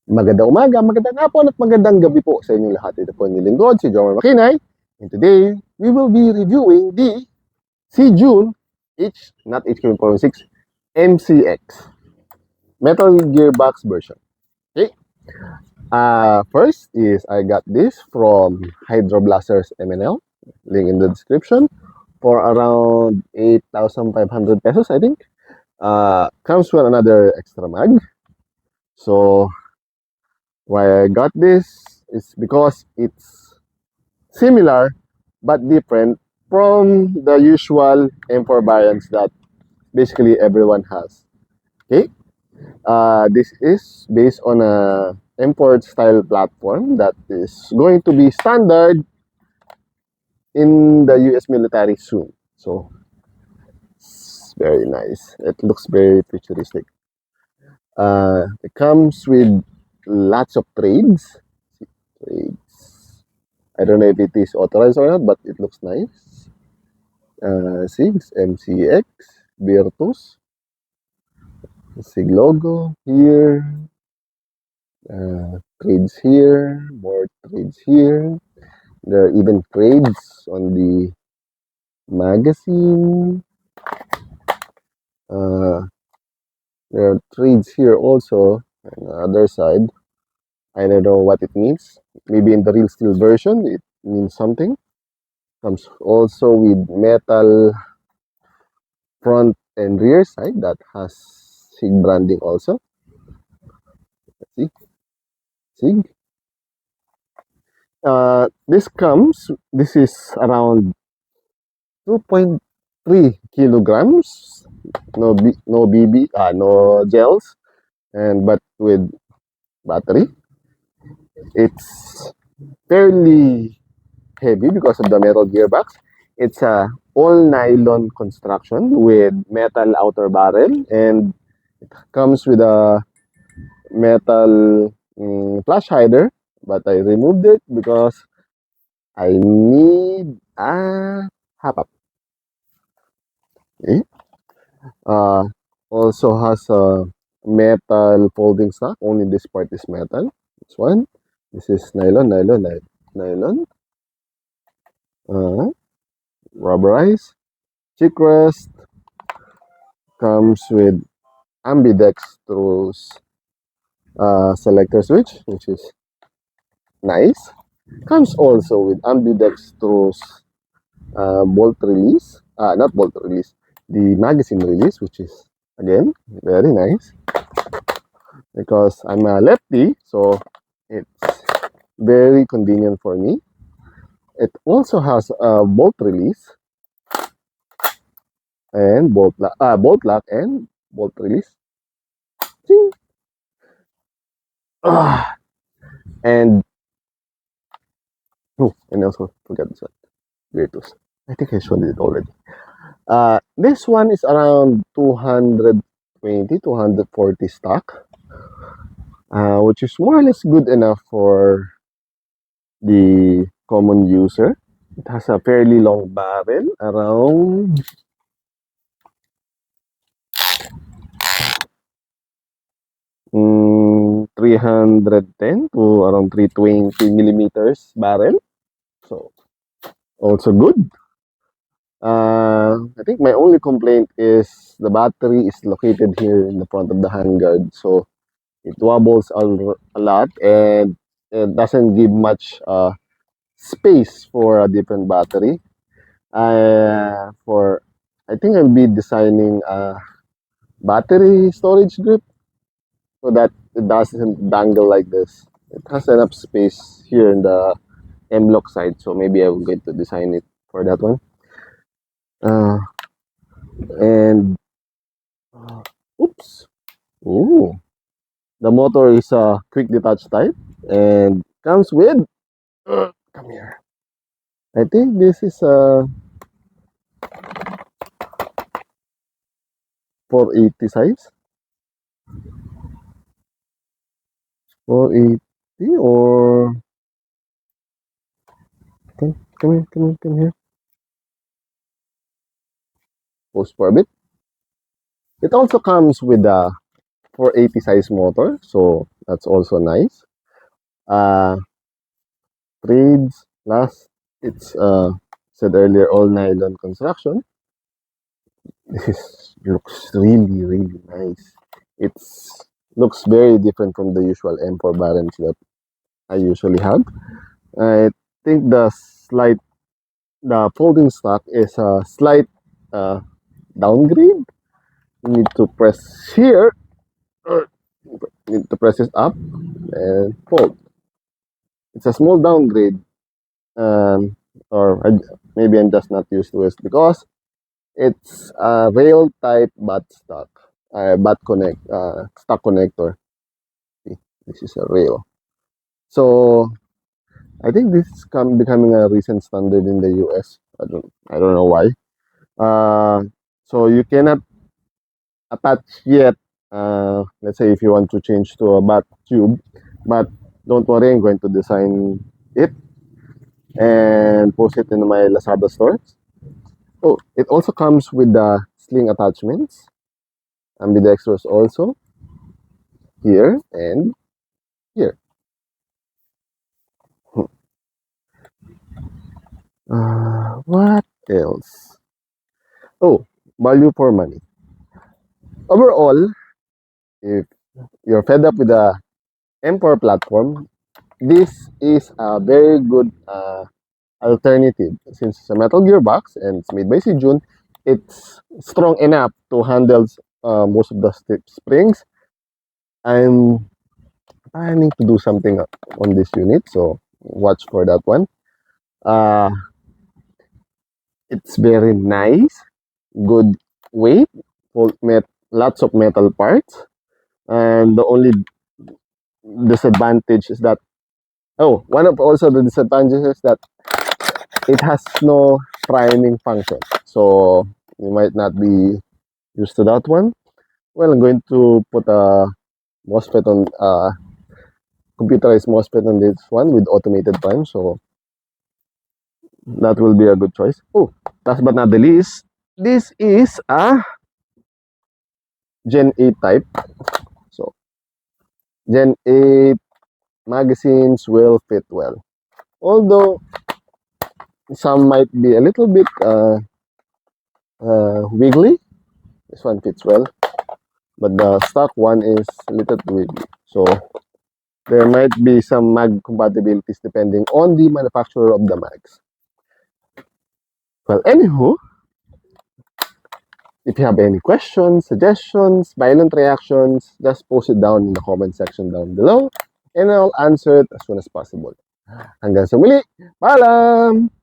Magandang umaga, magandang hapon at magandang gabi po sa inyong lahat. Ito po ang lingkod, si JomarX. And today, we will be reviewing the Sijun not HK416, MCX Metal Gearbox version. Okay. First is I got this from Hydroblasters MNL, link in the description, for around 8,500 pesos, I think. Comes with another extra mag. So why I got this is because it's similar but different from the usual M4 variants that basically everyone has. Okay, this is based on a M4 style platform that is going to be standard in the US military soon. So it's very nice. It looks very futuristic. It comes with lots of trades. I don't know if it is authorized or not, but it looks nice. See, it's MCX, Virtus, SIG logo here, trades here, more trades here. There are even trades on the magazine. There are trades here also on the other side. I don't know what it means. Maybe in the real steel version, it means something. Comes also with metal front and rear side that has SIG branding also. See, SIG. This is around 2.3 kilograms. No BB, no gels, and but with battery. It's fairly heavy because of the metal gearbox. It's a all nylon construction with metal outer barrel, and it comes with a metal flash hider, but I removed it because I need a hop-up. Okay. Also has a metal folding stock. Only this part is metal. This one. This is nylon. Rubberized. Cheek rest. Comes with ambidextrous selector switch, which is nice. Comes also with ambidextrous bolt release. Not bolt release. The magazine release, which is again very nice because I'm a lefty, so it's very convenient for me. It also has a bolt release and bolt lock and bolt release. And and also forget this one, Virtus. I think I showed it already. This one is around 220, 240 stock, which is more or less good enough for the common user. It has a fairly long barrel, around 310 to around 320 millimeters barrel. So also good. I think my only complaint is the battery is located here in the front of the handguard, so it wobbles a lot and it doesn't give much space for a different battery. For I think I'll be designing a battery storage grip so that it doesn't dangle like this. It has enough space here in the M-lock side, so maybe I'm going to design it for that one. And oops, ooh, the motor is a quick detach type and comes with come here. I think this is a 480 size. 480 or come here. Pause for a bit. It also comes with a 480 size motor, so That's also nice. Trades, last, it's said earlier, all nylon construction. This looks really, really nice. It's looks very different from the usual M4 barons that I usually have. I think the folding stock is a slight uh, downgrade. You need to press here, need to press it up and fold. It's a small downgrade, um, or maybe I'm just not used to it because it's a rail type butt stock, stock connector. See, this is a rail. So I think this is becoming a recent standard in the US. I don't know why. So you cannot attach yet. Let's say if you want to change to a back tube, but don't worry, I'm going to design it and post it in my Lazada stores. Oh, it also comes with the sling attachments, ambidextrous also, here and here. What else? Oh, value for money. Overall, if you're fed up with the M4 platform, this is a very good alternative. Since it's a metal gearbox and it's made by Sijun, it's strong enough to handle most of the springs. I'm planning to do something on this unit, so watch for that one. Uh, it's very nice, good weight, lots of metal parts, and the only disadvantage is that one of also the disadvantages is that it has no priming function, so you might not be used to that one. Well, I'm going to put a MOSFET on computerized MOSFET on this one with automated prime, so that will be a good choice. Oh, last but not the least, this is a Gen 8 type. So Gen 8 magazines will fit well. Although some might be a little bit wiggly, this one fits well. But the stock one is a little wiggly. So there might be some mag compatibilities depending on the manufacturer of the mags. Well, anywho, if you have any questions, suggestions, violent reactions, just post it down in the comment section down below and I'll answer it as soon as possible. Hanggang sa muli, paalam!